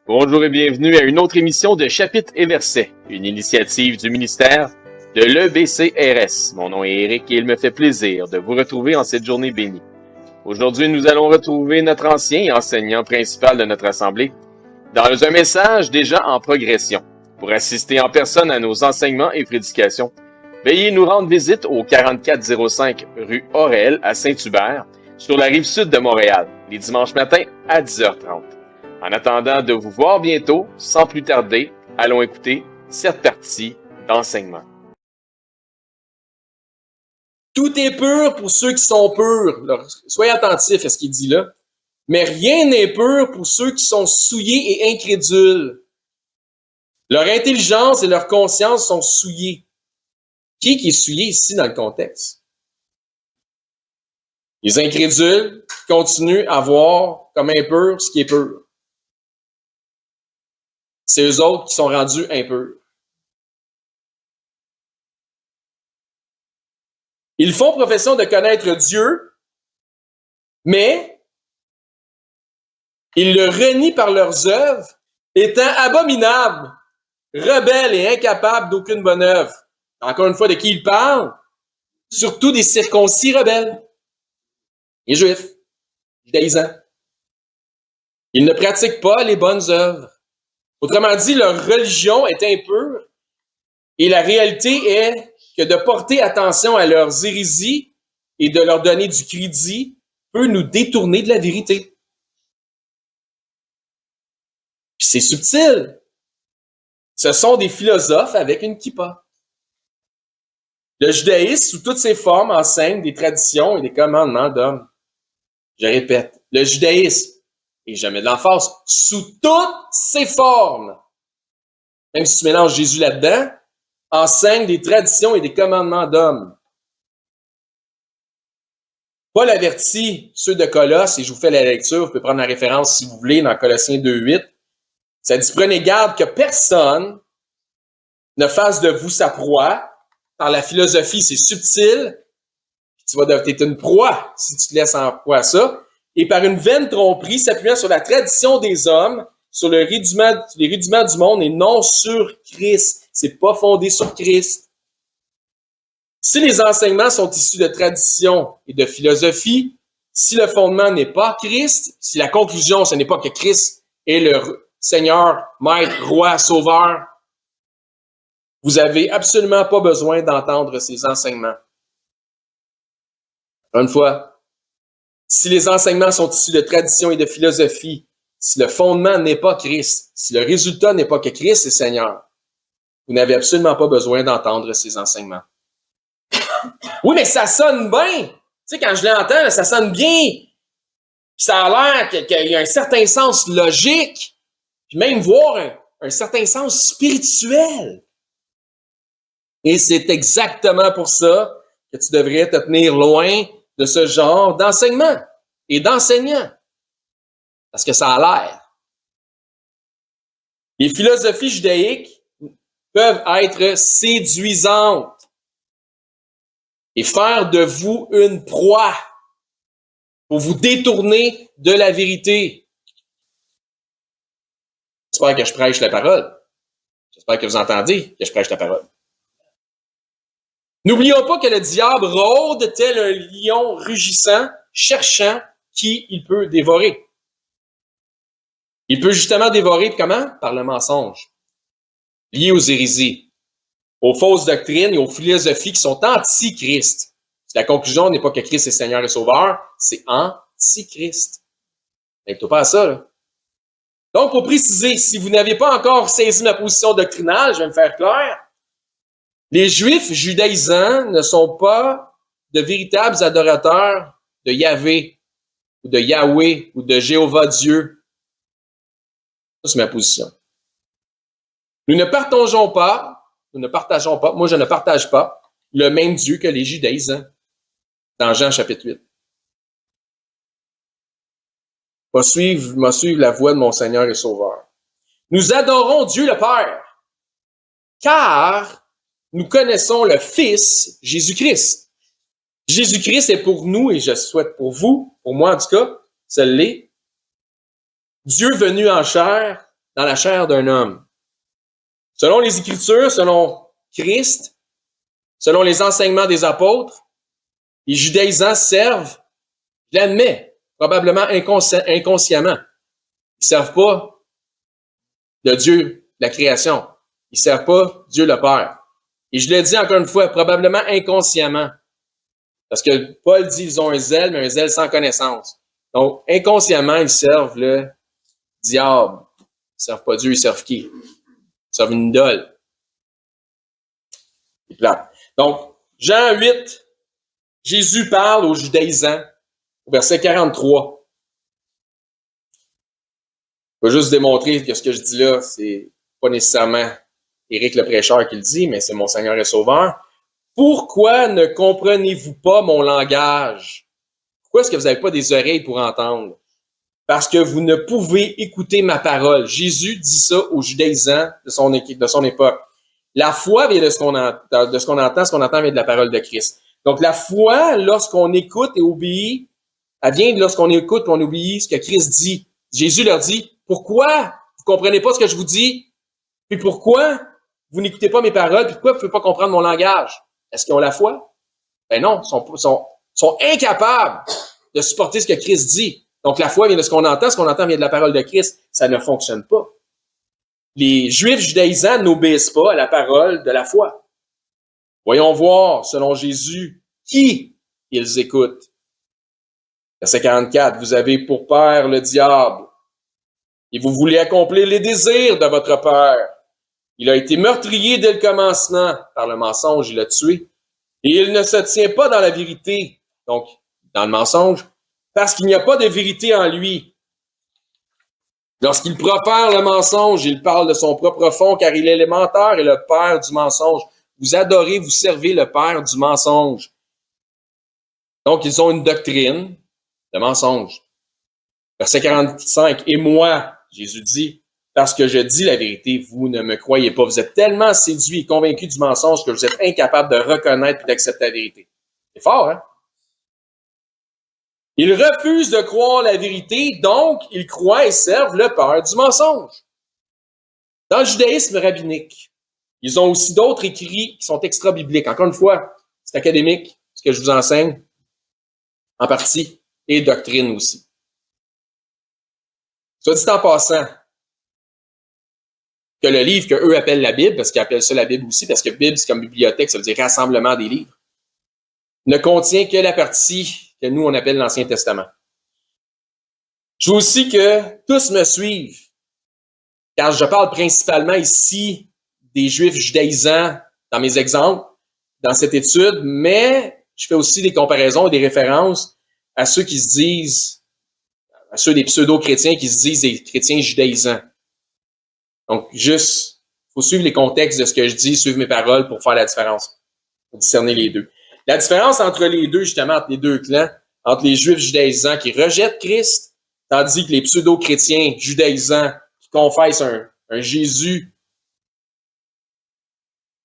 Bonjour et bienvenue à une autre émission de Chapitres et Versets, une initiative du ministère de l'EBCRS. Mon nom est Éric et il me fait plaisir de vous retrouver en cette journée bénie. Aujourd'hui, nous allons retrouver notre ancien enseignant principal de notre assemblée dans un message déjà en progression. Pour assister en personne à nos enseignements et prédications, veuillez nous rendre visite au 4405 rue Aurel à Saint-Hubert, sur la rive sud de Montréal, les dimanches matins à 10h30. En attendant de vous voir bientôt, sans plus tarder, allons écouter cette partie d'enseignement. Tout est pur pour ceux qui sont purs. Alors, soyez attentifs à ce qu'il dit là. Mais rien n'est pur pour ceux qui sont souillés et incrédules. Leur intelligence et leur conscience sont souillées. Qui est souillé ici dans le contexte? Les incrédules continuent à voir comme impur ce qui est pur. C'est eux autres qui sont rendus impurs. Ils font profession de connaître Dieu, mais ils le renient par leurs œuvres, étant abominables, rebelles et incapables d'aucune bonne œuvre. Encore une fois, de qui il parle? Surtout des circoncis rebelles. Les Juifs, judaïsants. Ils ne pratiquent pas les bonnes œuvres. Autrement dit, leur religion est impure et la réalité est que de porter attention à leurs hérésies et de leur donner du crédit peut nous détourner de la vérité. Puis c'est subtil. Ce sont des philosophes avec une kippa. Le judaïsme, sous toutes ses formes, enseigne des traditions et des commandements d'hommes. Je répète, le judaïsme, et je mets de l'emphase, sous toutes ses formes, même si tu mélanges Jésus là-dedans, enseigne des traditions et des commandements d'hommes. Paul avertit ceux de Colosse, et je vous fais la lecture, vous pouvez prendre la référence si vous voulez dans Colossiens 2.8. Ça dit, prenez garde que personne ne fasse de vous sa proie. Dans la philosophie, c'est subtil. Tu vas devenir une proie si tu te laisses en proie à ça. Et par une vaine tromperie, s'appuyant sur la tradition des hommes, sur les rudiments du monde et non sur Christ. C'est pas fondé sur Christ. Si les enseignements sont issus de tradition et de philosophie, si le fondement n'est pas Christ, si la conclusion, ce n'est pas que Christ est le Seigneur, Maître, Roi, Sauveur, vous avez absolument pas besoin d'entendre ces enseignements. Encore une fois, si les enseignements sont issus de tradition et de philosophie, si le fondement n'est pas Christ, si le résultat n'est pas que Christ est Seigneur, vous n'avez absolument pas besoin d'entendre ces enseignements. Oui, mais ça sonne bien. Tu sais, quand je l'entends, ça sonne bien. Ça a l'air qu'il y a un certain sens logique, puis même voir un certain sens spirituel. Et c'est exactement pour ça que tu devrais te tenir loin de ce genre d'enseignement et d'enseignants. Parce que ça a l'air. Les philosophies judaïques peuvent être séduisantes et faire de vous une proie pour vous détourner de la vérité. J'espère que je prêche la parole. J'espère que vous entendez que je prêche la parole. N'oublions pas que le diable rôde tel un lion rugissant, cherchant qui il peut dévorer. Il peut justement dévorer comment? Par le mensonge, lié aux hérésies, aux fausses doctrines et aux philosophies qui sont anti-Christ. La conclusion n'est pas que Christ est Seigneur et Sauveur, c'est anti-Christ. N'aide-toi pas à ça, là. Donc, pour préciser, si vous n'avez pas encore saisi ma position doctrinale, je vais me faire clair. Les Juifs judaïsants ne sont pas de véritables adorateurs de Yahvé, ou de Yahweh, ou de Jéhovah Dieu. Ça, c'est ma position. Nous ne partageons pas, moi je ne partage pas le même Dieu que les judaïsants, dans Jean chapitre 8. Va suivre la voie de mon Seigneur et Sauveur. Nous adorons Dieu le Père, car nous connaissons le Fils, Jésus-Christ. Jésus-Christ est pour nous, et je souhaite pour vous, pour moi en tout cas, ce l'est, Dieu venu en chair dans la chair d'un homme. Selon les Écritures, selon Christ, selon les enseignements des apôtres, les judaïsants servent, je l'admets, probablement inconsciemment. Ils ne servent pas de Dieu, la création. Ils ne servent pas Dieu le Père. Et je le dis encore une fois, probablement inconsciemment. Parce que Paul dit qu'ils ont un zèle, mais un zèle sans connaissance. Donc, inconsciemment, ils servent le diable. Ils ne servent pas Dieu, ils servent qui? Ils servent une idole. C'est plat. Donc, Jean 8, Jésus parle aux judaïsants, au verset 43. Je vais juste démontrer que ce que je dis là, c'est pas nécessairement Éric le prêcheur qui le dit, mais c'est mon Seigneur et Sauveur. Pourquoi ne comprenez-vous pas mon langage? Pourquoi est-ce que vous n'avez pas des oreilles pour entendre? Parce que vous ne pouvez écouter ma parole. Jésus dit ça aux judaïsants de son époque. La foi vient de ce qu'on entend, ce qu'on entend vient de la parole de Christ. Donc la foi, lorsqu'on écoute et obéit, elle vient de lorsqu'on écoute et on obéit ce que Christ dit. Jésus leur dit, pourquoi vous comprenez pas ce que je vous dis? Puis pourquoi vous n'écoutez pas mes paroles? Puis pourquoi vous ne pouvez pas comprendre mon langage? Est-ce qu'ils ont la foi? Ben non, ils sont incapables de supporter ce que Christ dit. Donc la foi vient de ce qu'on entend vient de la parole de Christ. Ça ne fonctionne pas. Les Juifs judaïsants n'obéissent pas à la parole de la foi. Voyons voir, selon Jésus, qui ils écoutent. Verset 44, vous avez pour père le diable, et vous voulez accomplir les désirs de votre père. Il a été meurtrier dès le commencement. Par le mensonge, il l'a tué. Et il ne se tient pas dans la vérité, donc dans le mensonge, parce qu'il n'y a pas de vérité en lui. Lorsqu'il profère le mensonge, il parle de son propre fond, car il est élémentaire et le père du mensonge. Vous adorez, vous servez le père du mensonge. Donc, ils ont une doctrine de mensonge. Verset 45, et moi, Jésus dit, parce que je dis la vérité, vous ne me croyez pas. Vous êtes tellement séduits et convaincus du mensonge que vous êtes incapables de reconnaître et d'accepter la vérité. C'est fort, hein? Ils refusent de croire la vérité, donc ils croient et servent le père du mensonge. Dans le judaïsme rabbinique, ils ont aussi d'autres écrits qui sont extra-bibliques. Encore une fois, c'est académique, ce que je vous enseigne, en partie, et doctrine aussi. Soit dit en passant, que le livre qu'eux appellent la Bible, parce qu'ils appellent ça la Bible aussi, parce que Bible, c'est comme bibliothèque, ça veut dire rassemblement des livres, ne contient que la partie que nous, on appelle l'Ancien Testament. Je veux aussi que tous me suivent, car je parle principalement ici des Juifs judaïsants dans mes exemples, dans cette étude, mais je fais aussi des comparaisons et des références à ceux qui se disent, à ceux des pseudo-chrétiens qui se disent des chrétiens judaïsants. Donc, juste, faut suivre les contextes de ce que je dis, suivre mes paroles pour faire la différence, pour discerner les deux. La différence entre les deux, justement, entre les deux clans, entre les Juifs judaïsants qui rejettent Christ, tandis que les pseudo-chrétiens judaïsants qui confessent un Jésus,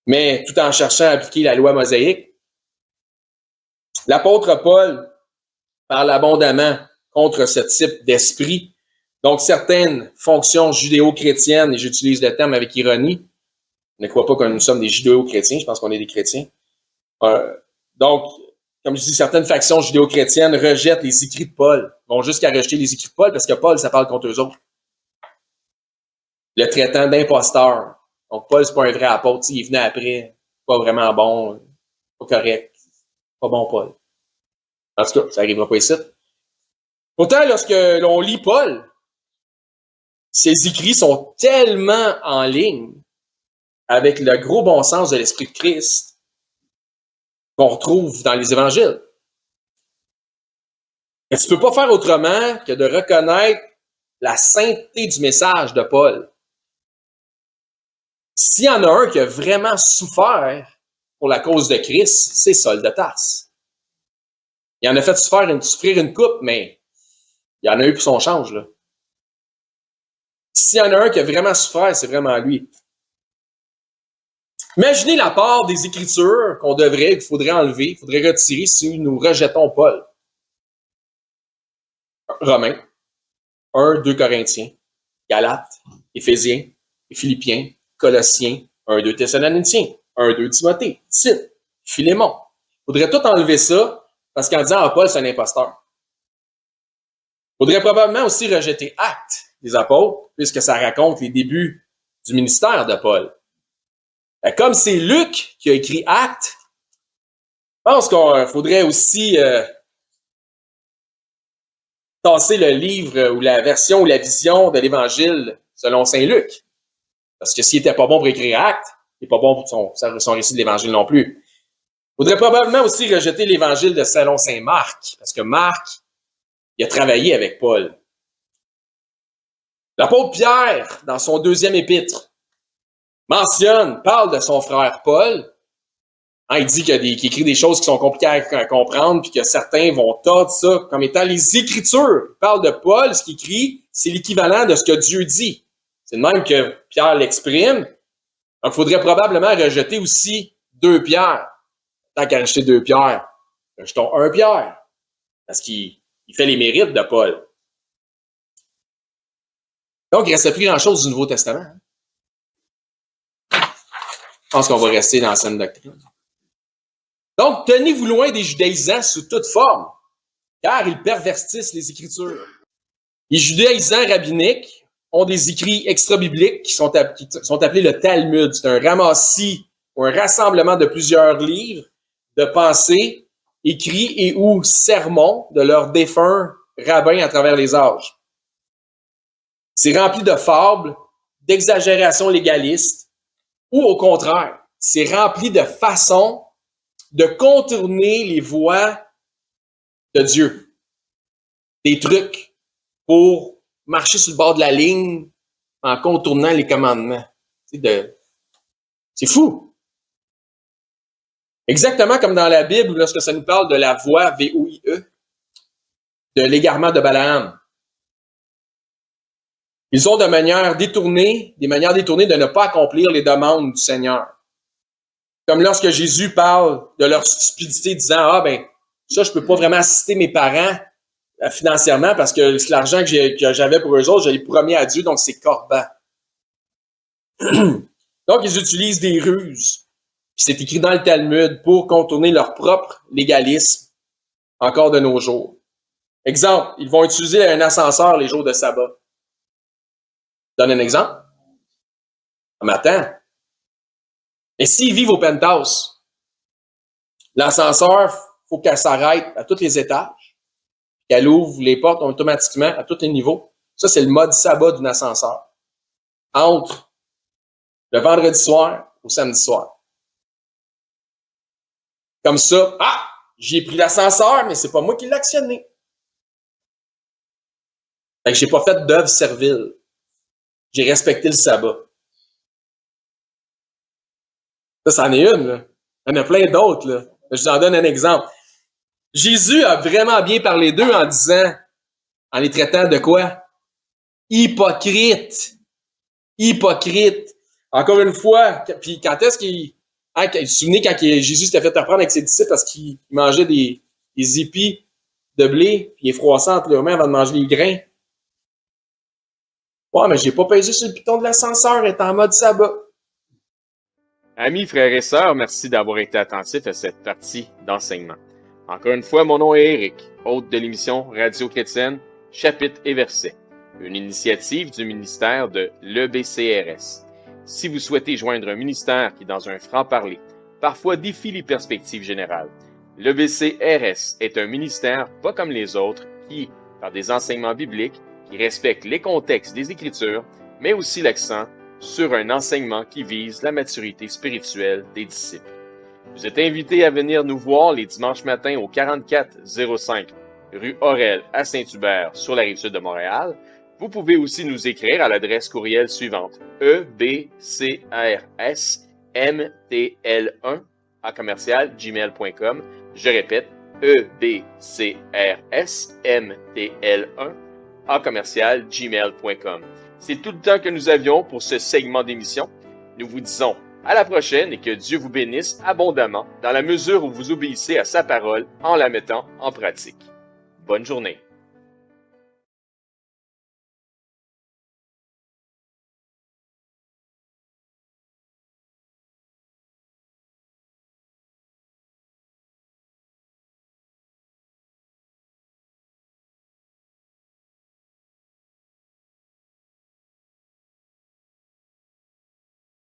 mais tout en cherchant à appliquer la loi mosaïque. L'apôtre Paul parle abondamment contre ce type d'esprit. Donc, certaines fonctions judéo-chrétiennes, et j'utilise le terme avec ironie, ne crois pas que nous sommes des judéo-chrétiens, je pense qu'on est des chrétiens. Donc, comme je dis, certaines factions judéo-chrétiennes rejettent les écrits de Paul, vont jusqu'à rejeter les écrits de Paul parce que Paul, ça parle contre eux autres. Le traitant d'imposteur. Donc, Paul, c'est pas un vrai apôtre, il venait après, pas vraiment bon, pas correct, pas bon Paul. En tout cas, ça n'arrivera pas ici. Pourtant, lorsque l'on lit Paul, ses écrits sont tellement en ligne avec le gros bon sens de l'Esprit de Christ qu'on retrouve dans les évangiles. Et tu peux pas faire autrement que de reconnaître la sainteté du message de Paul. S'il y en a un qui a vraiment souffert pour la cause de Christ, c'est Saul de Tarse. Il en a fait souffrir une coupe, mais il y en a eu pour son change, là. S'il y en a un qui a vraiment souffert, c'est vraiment lui. Imaginez la part des Écritures qu'il faudrait enlever, qu'il faudrait retirer si nous rejetons Paul. Romains, 1, 2 Corinthiens, Galates, Éphésiens, Philippiens, Colossiens, 1-2 Thessaloniciens, 1-2 Timothée, Tite, Philémon. Il faudrait tout enlever ça parce qu'en disant Paul, c'est un imposteur. Il faudrait probablement aussi rejeter Actes des apôtres, puisque ça raconte les débuts du ministère de Paul. Comme c'est Luc qui a écrit Actes, je pense qu'il faudrait aussi tasser le livre ou la version ou la vision de l'Évangile selon Saint Luc. Parce que s'il était pas bon pour écrire Actes, il n'est pas bon pour son récit de l'Évangile non plus. Il faudrait probablement aussi rejeter l'Évangile de selon Saint Marc, parce que Marc, il a travaillé avec Paul. L'apôtre Pierre, dans son 2e épître, parle de son frère Paul. Il dit qu'il écrit des choses qui sont compliquées à comprendre, puis que certains vont tordre ça comme étant les Écritures. Il parle de Paul, ce qu'il écrit, c'est l'équivalent de ce que Dieu dit. C'est de même que Pierre l'exprime. Donc, il faudrait probablement rejeter aussi 2 Pierre. Tant qu'à rejeter 2 Pierre, rejetons 1 Pierre. Parce qu'il fait les mérites de Paul. Donc, il ne restait plus grand-chose du Nouveau Testament. Je pense qu'on va rester dans la saine doctrine. Donc, tenez-vous loin des judaïsants sous toute forme, car ils pervertissent les Écritures. Les judaïsants rabbiniques ont des écrits extra-bibliques qui sont appelés le Talmud. C'est un ramassis ou un rassemblement de plusieurs livres de pensées écrits et ou sermons de leurs défunts rabbins à travers les âges. C'est rempli de fables, d'exagérations légalistes, ou au contraire, c'est rempli de façons de contourner les voies de Dieu. Des trucs pour marcher sur le bord de la ligne en contournant les commandements. C'est fou. Exactement comme dans la Bible, lorsque ça nous parle de la voie, V-O-I-E, de l'égarement de Balaam. Ils ont des manières détournées de ne pas accomplir les demandes du Seigneur. Comme lorsque Jésus parle de leur stupidité, disant ça, je peux pas vraiment assister mes parents financièrement parce que l'argent que j'avais pour eux autres, je l'ai promis à Dieu, donc c'est corban. Donc, ils utilisent des ruses. C'est écrit dans le Talmud pour contourner leur propre légalisme encore de nos jours. Exemple, ils vont utiliser un ascenseur les jours de sabbat. Je donne un exemple. Mais attends. Et s'ils vivent au penthouse, l'ascenseur, faut qu'elle s'arrête à tous les étages, qu'elle ouvre les portes automatiquement à tous les niveaux. Ça, c'est le mode sabbat d'un ascenseur. Entre le vendredi soir au samedi soir. Comme ça, j'ai pris l'ascenseur, mais c'est pas moi qui l'ai actionné. Fait que j'ai pas fait d'œuvre servile. J'ai respecté le sabbat. Ça, c'en est une, là. Il y en a plein d'autres, là. Je vous en donne un exemple. Jésus a vraiment bien parlé d'eux en les traitant de quoi? Hypocrite. Hypocrite. Encore une fois, puis quand est-ce qu'il... vous vous souvenez quand Jésus s'était fait reprendre avec ses disciples parce qu'il mangeait des épis de blé, puis il froissait entre leurs mains avant de manger les grains? Ouais, mais j'ai pas pesé sur le piton de l'ascenseur, est en mode sabbat. Amis, frères et sœurs, merci d'avoir été attentifs à cette partie d'enseignement. Encore une fois, mon nom est Éric, hôte de l'émission Radio Chrétienne, Chapitres et Versets, une initiative du ministère de l'EBCRS. Si vous souhaitez joindre un ministère qui, dans un franc-parler, parfois défie les perspectives générales, l'EBCRS est un ministère pas comme les autres qui, par des enseignements bibliques, qui respecte les contextes des Écritures, mais aussi l'accent sur un enseignement qui vise la maturité spirituelle des disciples. Vous êtes invités à venir nous voir les dimanches matins au 4405 rue Aurel à Saint-Hubert sur la Rive-Sud de Montréal. Vous pouvez aussi nous écrire à l'adresse courriel suivante ebcrs-mtl1@gmail.com. Je répète, ebcrs-mtl1@gmail.com. C'est tout le temps que nous avions pour ce segment d'émission. Nous vous disons à la prochaine et que Dieu vous bénisse abondamment dans la mesure où vous obéissez à sa parole en la mettant en pratique. Bonne journée.